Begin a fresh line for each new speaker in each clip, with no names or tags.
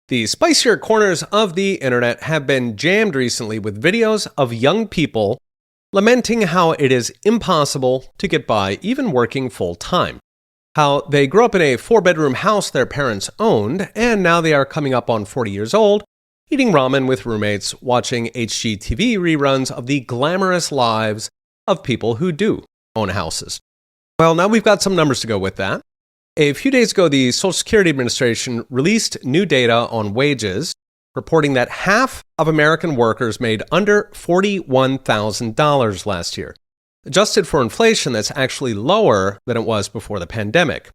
The spicier corners of the internet have been jammed recently with videos of young people lamenting how it is impossible to get by even working full-time. How they grew up in a 4-bedroom house their parents owned, and now they are coming up on 40 years old, eating ramen with roommates, watching HGTV reruns of the glamorous lives of people who do own houses. Well, now we've got some numbers to go with that. A few days ago, the Social Security Administration released new data on wages, reporting that half of American workers made under $41,000 last year. Adjusted for inflation, that's actually lower than it was before the pandemic.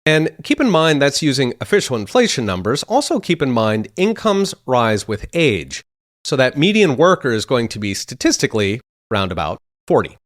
And keep in mind that's using official inflation numbers. Also keep in mind incomes rise with age. So that median worker is going to be statistically round about 40.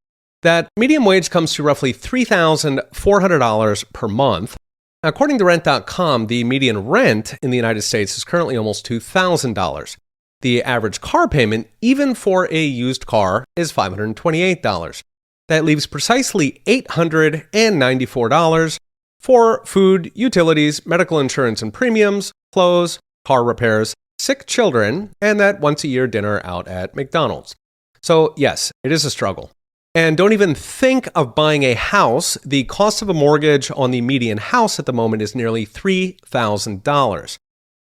That median wage comes to roughly $3,400 per month. Now, according to Rent.com, the median rent in the United States is currently almost $2,000. The average car payment, even for a used car, is $528. That leaves precisely $894 for food, utilities, medical insurance and premiums, clothes, car repairs, sick children, and that once-a-year dinner out at McDonald's. So yes, it is a struggle. And don't even think of buying a house. The cost of a mortgage on the median house at the moment is nearly $3,000,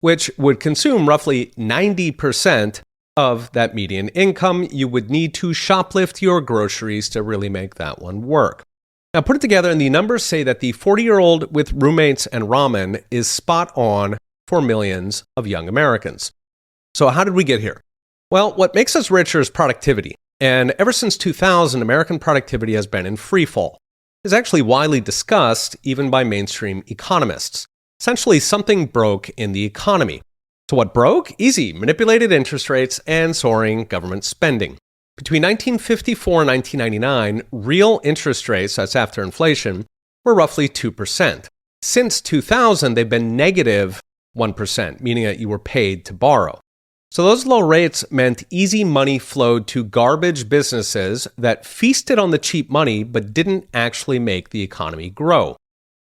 which would consume roughly 90% of that median income. You would need to shoplift your groceries to really make that one work. Now, put it together, and the numbers say that the 40-year-old with roommates and ramen is spot on for millions of young Americans. So how did we get here? Well, what makes us richer is productivity. And ever since 2000, American productivity has been in free fall. It's actually widely discussed even by mainstream economists. Essentially, something broke in the economy. So what broke? Easy. Manipulated interest rates and soaring government spending. Between 1954 and 1999, real interest rates, that's after inflation, were roughly 2%. Since 2000, they've been negative 1%, meaning that you were paid to borrow. So those low rates meant easy money flowed to garbage businesses that feasted on the cheap money but didn't actually make the economy grow.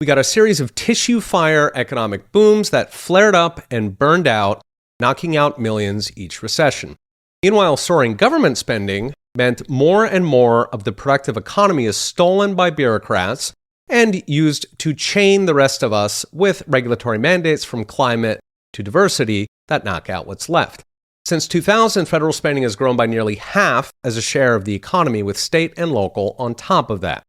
We got a series of tissue fire economic booms that flared up and burned out, knocking out millions each recession. Meanwhile, soaring government spending meant more and more of the productive economy is stolen by bureaucrats and used to chain the rest of us with regulatory mandates from climate to diversity that knock out what's left. Since 2000, federal spending has grown by nearly half as a share of the economy, with state and local on top of that.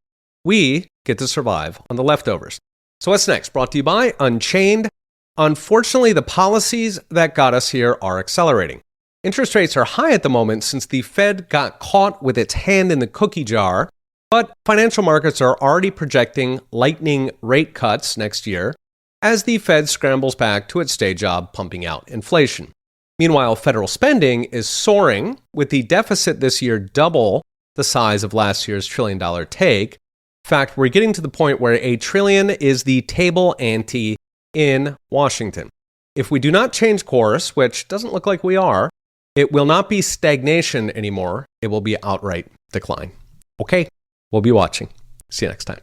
We get to survive on the leftovers. So what's next? Brought to you by Unchained. Unfortunately, the policies that got us here are accelerating. Interest rates are high at the moment since the Fed got caught with its hand in the cookie jar, but financial markets are already projecting lightning rate cuts next year as the Fed scrambles back to its day job pumping out inflation. Meanwhile, federal spending is soaring, with the deficit this year double the size of last year's $1 trillion take. In fact, we're getting to the point where $1 trillion is the table ante in Washington. If we do not change course, which doesn't look like we are, it will not be stagnation anymore. It will be outright decline. Okay, we'll be watching. See you next time.